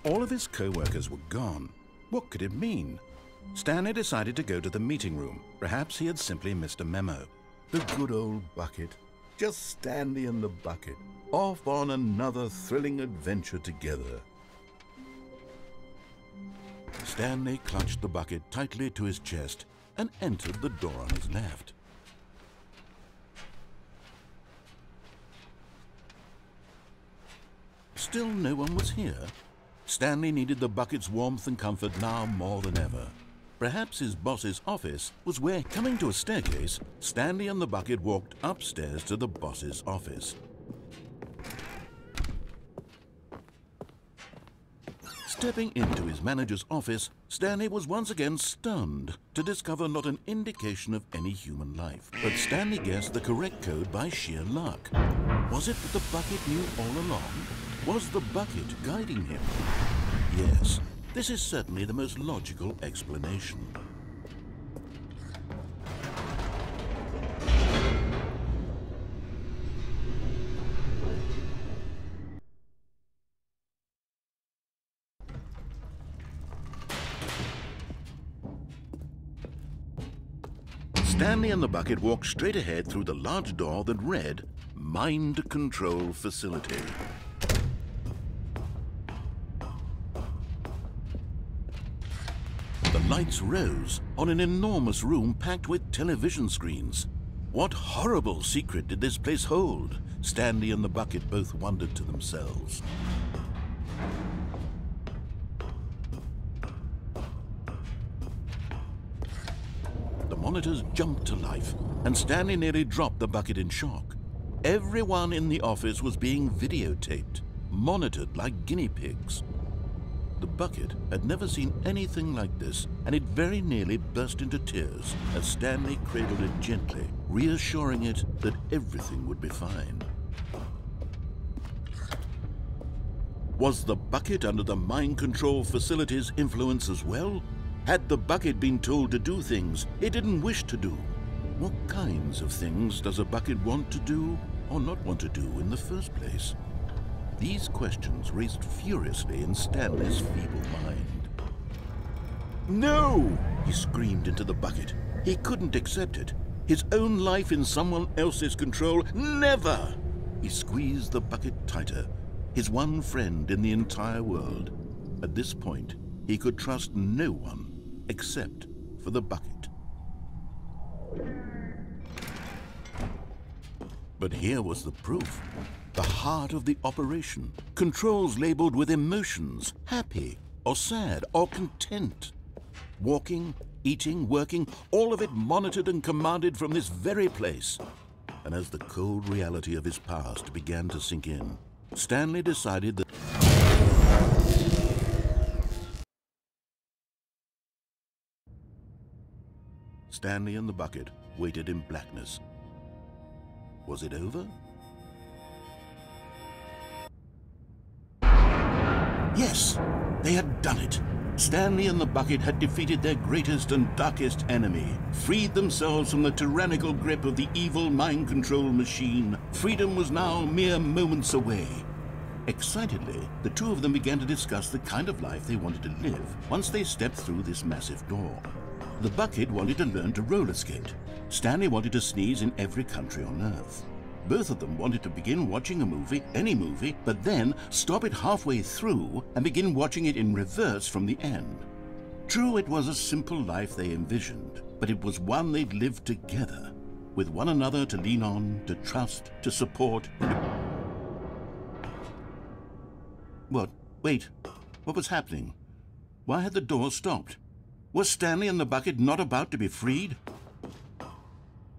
All of his co-workers were gone. What could it mean? Stanley decided to go to the meeting room. Perhaps he had simply missed a memo. The good old bucket. Just Stanley and the bucket. Off on another thrilling adventure together. Stanley clutched the bucket tightly to his chest and entered the door on his left. Still no one was here. Stanley needed the bucket's warmth and comfort now more than ever. Perhaps his boss's office was where, coming to a staircase, Stanley and the bucket walked upstairs to the boss's office. Stepping into his manager's office, Stanley was once again stunned to discover not an indication of any human life. But Stanley guessed the correct code by sheer luck. Was it that the bucket knew all along? Was the bucket guiding him? Yes, this is certainly the most logical explanation. Stanley and the bucket walked straight ahead through the large door that read, Mind Control Facility. The lights rose on an enormous room packed with television screens. What horrible secret did this place hold? Stanley and the bucket both wondered to themselves. The monitors jumped to life, and Stanley nearly dropped the bucket in shock. Everyone in the office was being videotaped, monitored like guinea pigs. The bucket had never seen anything like this, and it very nearly burst into tears as Stanley cradled it gently, reassuring it that everything would be fine. Was the bucket under the mind control facility's influence as well? Had the bucket been told to do things it didn't wish to do? What kinds of things does a bucket want to do or not want to do in the first place? These questions raced furiously in Stanley's feeble mind. No! He screamed into the bucket. He couldn't accept it. His own life in someone else's control, never! He squeezed the bucket tighter, his one friend in the entire world. At this point, he could trust no one except for the bucket. But here was the proof. The heart of the operation. Controls labeled with emotions, happy or sad or content. Walking, eating, working, all of it monitored and commanded from this very place. And as the cold reality of his past began to sink in, Stanley decided that Stanley and the bucket waited in blackness. Was it over? Yes, they had done it. Stanley and the bucket had defeated their greatest and darkest enemy, freed themselves from the tyrannical grip of the evil mind control machine. Freedom was now mere moments away. Excitedly, the two of them began to discuss the kind of life they wanted to live once they stepped through this massive door. The bucket wanted to learn to roller skate. Stanley wanted to sneeze in every country on Earth. Both of them wanted to begin watching a movie, any movie, but then stop it halfway through and begin watching it in reverse from the end. True, it was a simple life they envisioned, but it was one they'd lived together, with one another to lean on, to trust, to support. What? Wait, what was happening? Why had the door stopped? Was Stanley and the bucket not about to be freed?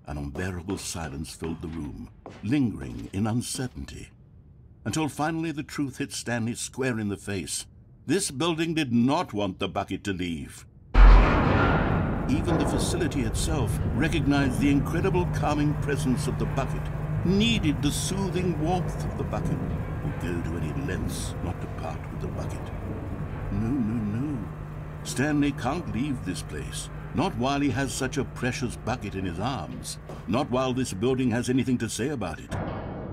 An unbearable silence filled the room, lingering in uncertainty, until finally the truth hit Stanley square in the face. This building did not want the bucket to leave. Even the facility itself recognized the incredible calming presence of the bucket, needed the soothing warmth of the bucket, would go to any lengths not to part with the bucket. No, no, no. Stanley can't leave this place. Not while he has such a precious bucket in his arms. Not while this building has anything to say about it.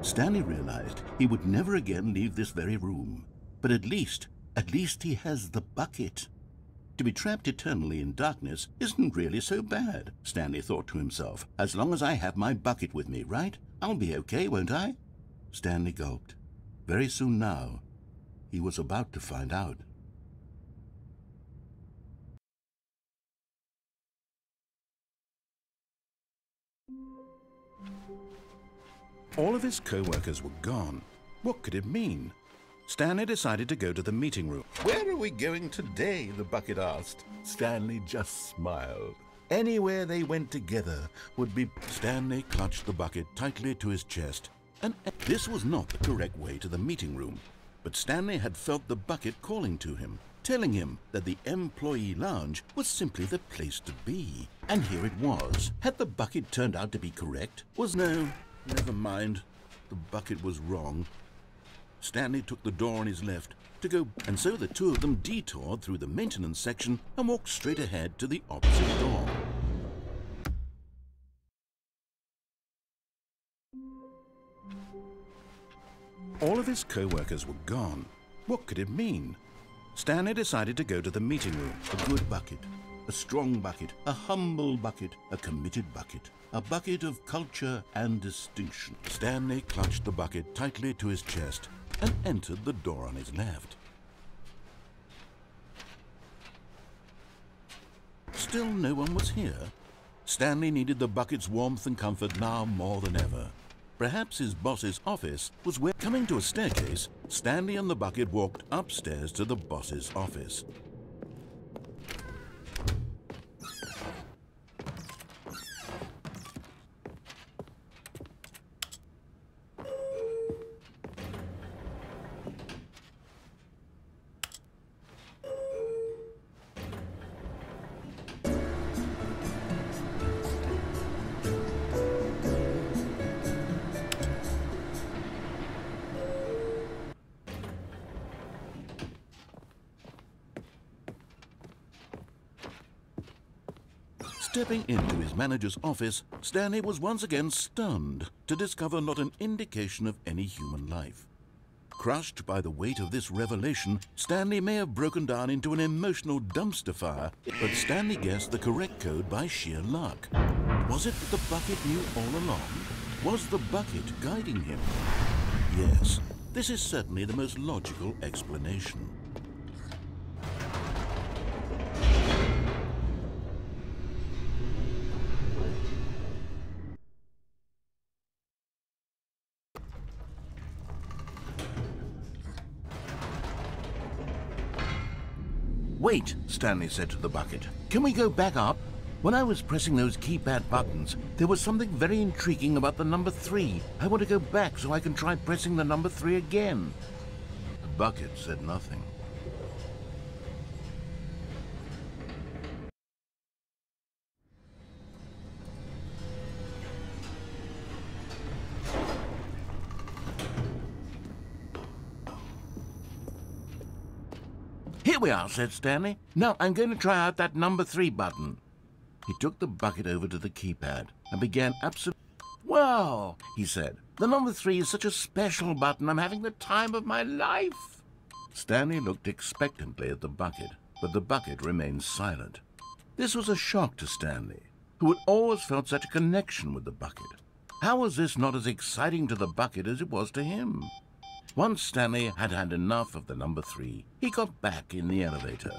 Stanley realized he would never again leave this very room. But at least he has the bucket. To be trapped eternally in darkness isn't really so bad, Stanley thought to himself. As long as I have my bucket with me, right? I'll be okay, won't I? Stanley gulped. Very soon now, he was about to find out.
All of his co-workers were gone. What could it mean? Stanley decided to go to the meeting room.
Where are we going today? The bucket asked. Stanley just smiled. Anywhere they went together would be...
Stanley clutched the bucket tightly to his chest, and this was not the correct way to the meeting room. But Stanley had felt the bucket calling to him, telling him that the employee lounge was simply the place to be. And here it was. Had the bucket turned out to be correct? No, never mind. The bucket was wrong. Stanley took the door on his left to go, and so the two of them detoured through the maintenance section and walked straight ahead to the opposite door. All of his co-workers were gone. What could it mean? Stanley decided to go to the meeting room.
A good bucket, a strong bucket, a humble bucket, a committed bucket, a bucket of culture and distinction.
Stanley clutched the bucket tightly to his chest and entered the door on his left. Still no one was here. Stanley needed the bucket's warmth and comfort now more than ever. Perhaps his boss's office was where... Coming to a staircase, Stanley and the bucket walked upstairs to the boss's office. Stepping into his manager's office, Stanley was once again stunned to discover not an indication of any human life. Crushed by the weight of this revelation, Stanley may have broken down into an emotional dumpster fire, but Stanley guessed the correct code by sheer luck. Was it that the bucket knew all along? Was the bucket guiding him? Yes, this is certainly the most logical explanation.
Wait, Stanley said to the bucket. Can we go back up? When I was pressing those keypad buttons, there was something very intriguing about the number 3. I want to go back so I can try pressing the number 3 again. The bucket said nothing. Here we are, said Stanley. Now I'm going to try out that number 3 button. He took the bucket over to the keypad and began absolutely... Wow, he said. The number 3 is such a special button. I'm having the time of my life. Stanley looked expectantly at the bucket, but the bucket remained silent. This was a shock to Stanley, who had always felt such a connection with the bucket. How was this not as exciting to the bucket as it was to him? Once Stanley had had enough of the number 3, he got back in the elevator.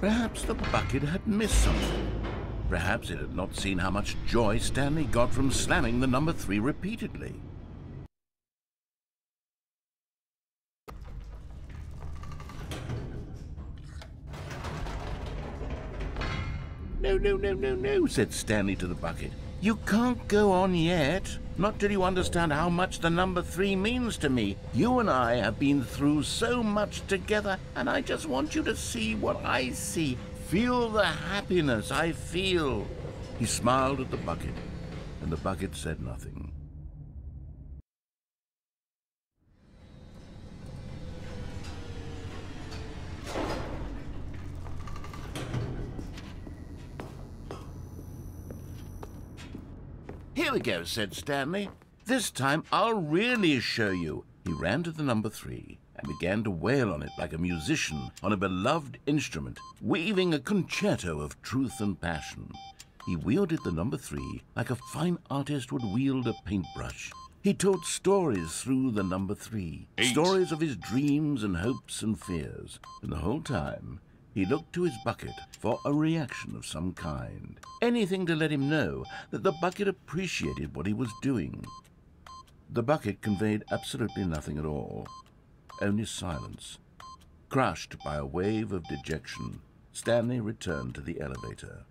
Perhaps the bucket had missed something. Perhaps it had not seen how much joy Stanley got from slamming the number 3 repeatedly. No, no, no, no, no, said Stanley to the bucket. You can't go on yet. Not till you understand how much the number 3 means to me. You and I have been through so much together, and I just want you to see what I see. Feel the happiness I feel. He smiled at the bucket, and the bucket said nothing. Here we go, said Stanley. This time I'll really show you. He ran to the number 3 and began to wail on it like a musician on a beloved instrument, weaving a concerto of truth and passion. He wielded the number 3 like a fine artist would wield a paintbrush. He told stories through the number 3, stories of his dreams and hopes and fears, and the whole time he looked to his bucket for a reaction of some kind. Anything to let him know that the bucket appreciated what he was doing. The bucket conveyed absolutely nothing at all, only silence. Crushed by a wave of dejection, Stanley returned to the elevator.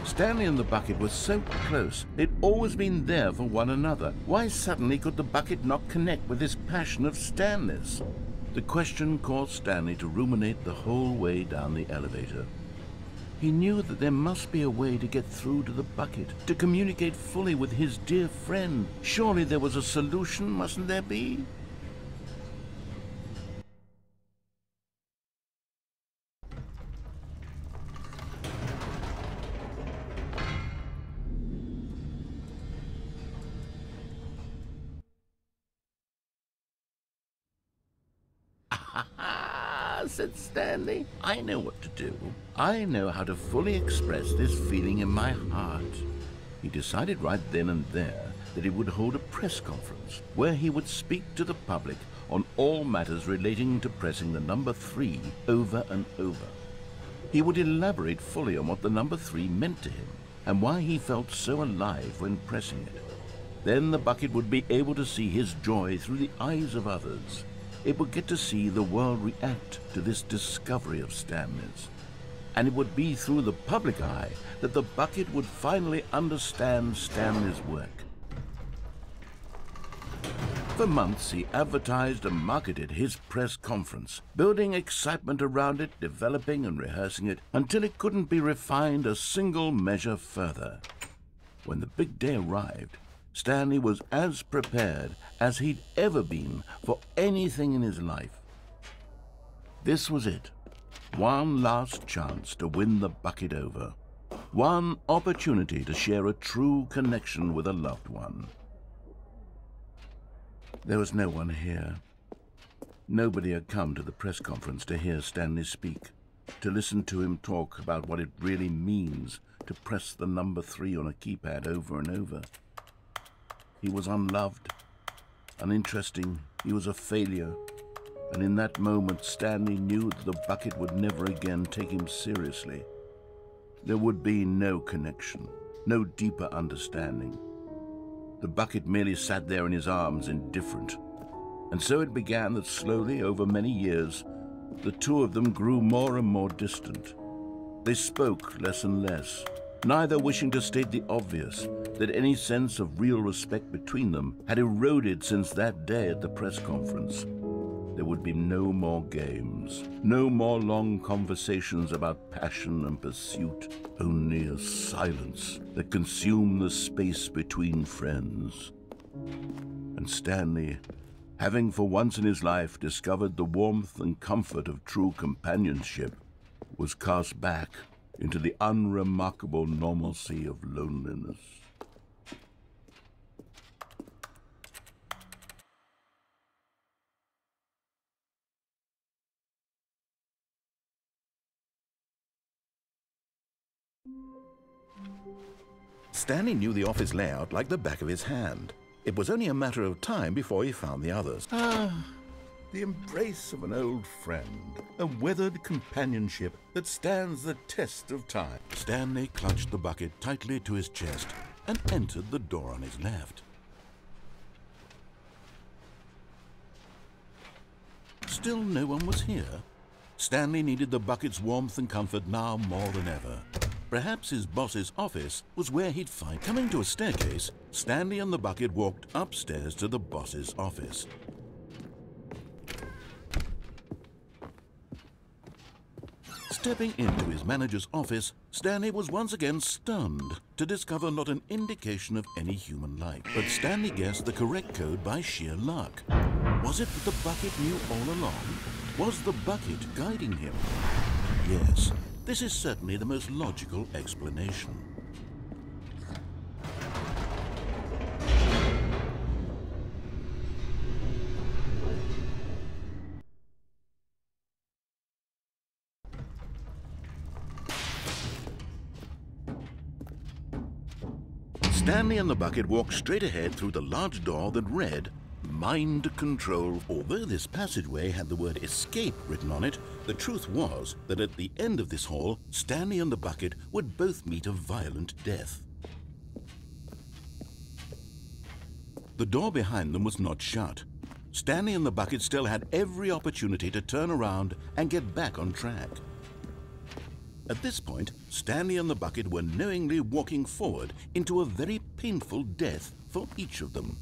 Stanley and the bucket were so close. They'd always been there for one another. Why suddenly could the bucket not connect with this passion of Stanley's? The question caused Stanley to ruminate the whole way down the elevator. He knew that there must be a way to get through to the bucket, to communicate fully with his dear friend. Surely there was a solution, mustn't there be? Said Stanley. I know what to do. I know how to fully express this feeling in my heart. He decided right then and there that he would hold a press conference where he would speak to the public on all matters relating to pressing the number 3 over and over. He would elaborate fully on what the number 3 meant to him and why he felt so alive when pressing it. Then the bucket would be able to see his joy through the eyes of others. It would get to see the world react to this discovery of Stanley's. And it would be through the public eye that the bucket would finally understand Stanley's work. For months he advertised and marketed his press conference, building excitement around it, developing and rehearsing it, until it couldn't be refined a single measure further. When the big day arrived, Stanley was as prepared as he'd ever been for anything in his life. This was it. One last chance to win the bucket over. One opportunity to share a true connection with a loved one. There was no one here. Nobody had come to the press conference to hear Stanley speak, to listen to him talk about what it really means to press the number 3 on a keypad over and over. He was unloved, uninteresting, he was a failure, and in that moment Stanley knew that the bucket would never again take him seriously. There would be no connection, no deeper understanding. The bucket merely sat there in his arms, indifferent. And so it began that slowly, over many years, the two of them grew more and more distant. They spoke less and less, neither wishing to state the obvious, that any sense of real respect between them had eroded since that day at the press conference. There would be no more games, no more long conversations about passion and pursuit, only a silence that consumed the space between friends. And Stanley, having for once in his life discovered the warmth and comfort of true companionship, was cast back into the unremarkable normalcy of loneliness. Stanley knew the office layout like the back of his hand. It was only a matter of time before he found the others. Ah, the embrace of an old friend, a weathered companionship that stands the test of time.
Stanley clutched the bucket tightly to his chest and entered the door on his left. Still no one was here. Stanley needed the bucket's warmth and comfort now more than ever. Perhaps his boss's office was where he'd find. Coming to a staircase, Stanley and the bucket walked upstairs to the boss's office. Stepping into his manager's office, Stanley was once again stunned to discover not an indication of any human life. But Stanley guessed the correct code by sheer luck. Was it that the bucket knew all along? Was the bucket guiding him? Yes, this is certainly the most logical explanation. Stanley and the bucket walked straight ahead through the large door that read, Mind Control. Although this passageway had the word escape written on it, the truth was that at the end of this hall, Stanley and the bucket would both meet a violent death. The door behind them was not shut. Stanley and the bucket still had every opportunity to turn around and get back on track. At this point, Stanley and the bucket were knowingly walking forward into a very painful death for each of them.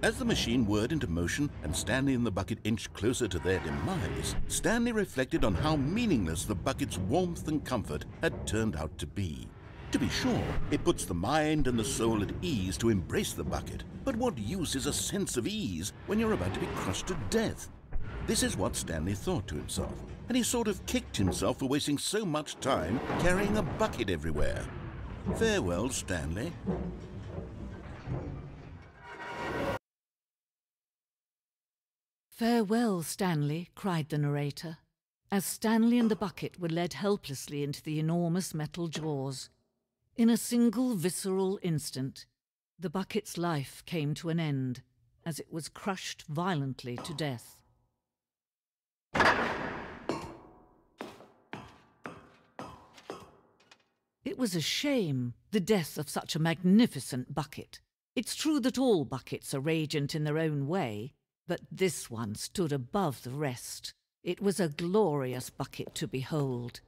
As the machine whirred into motion and Stanley and the bucket inched closer to their demise, Stanley reflected on how meaningless the bucket's warmth and comfort had turned out to be. To be sure, it puts the mind and the soul at ease to embrace the bucket, but what use is a sense of ease when you're about to be crushed to death? This is what Stanley thought to himself, and he sort of kicked himself for wasting so much time carrying a bucket everywhere. Farewell, Stanley.
"Farewell, Stanley," cried the narrator, as Stanley and the bucket were led helplessly into the enormous metal jaws. In a single visceral instant, the bucket's life came to an end as it was crushed violently to death. It was a shame, the death of such a magnificent bucket. It's true that all buckets are radiant in their own way, but this one stood above the rest. It was a glorious bucket to behold.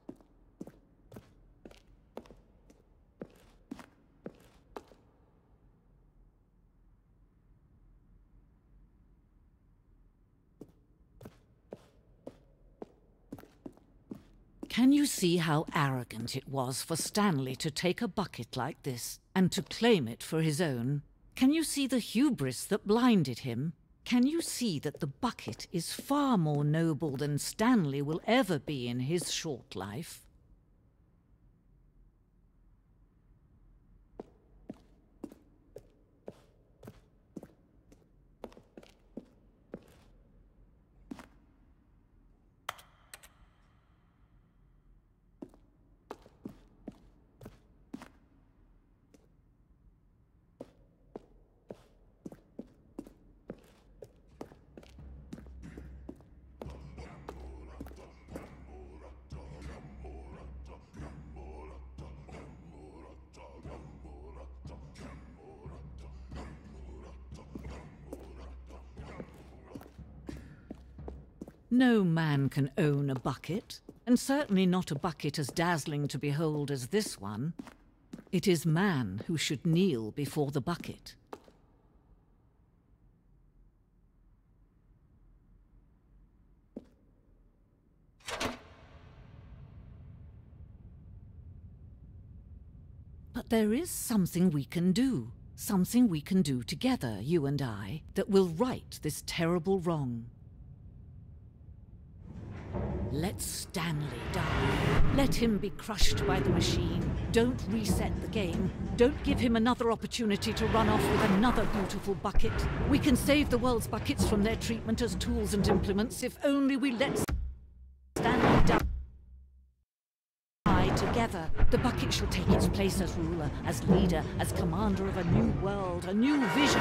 Can you see how arrogant it was for Stanley to take a bucket like this and to claim it for his own? Can you see the hubris that blinded him? Can you see that the bucket is far more noble than Stanley will ever be in his short life? No man can own a bucket, and certainly not a bucket as dazzling to behold as this one. It is man who should kneel before the bucket. But There is something we can do. Something we can do together, you and I, that will right this terrible wrong. Let Stanley die. Let him be crushed by the machine. Don't reset the game. Don't give him another opportunity to run off with another beautiful bucket. We can save the world's buckets from their treatment as tools and implements if only we let Stanley die. Together, the bucket shall take its place as ruler, as leader, as commander of a new world, a new vision.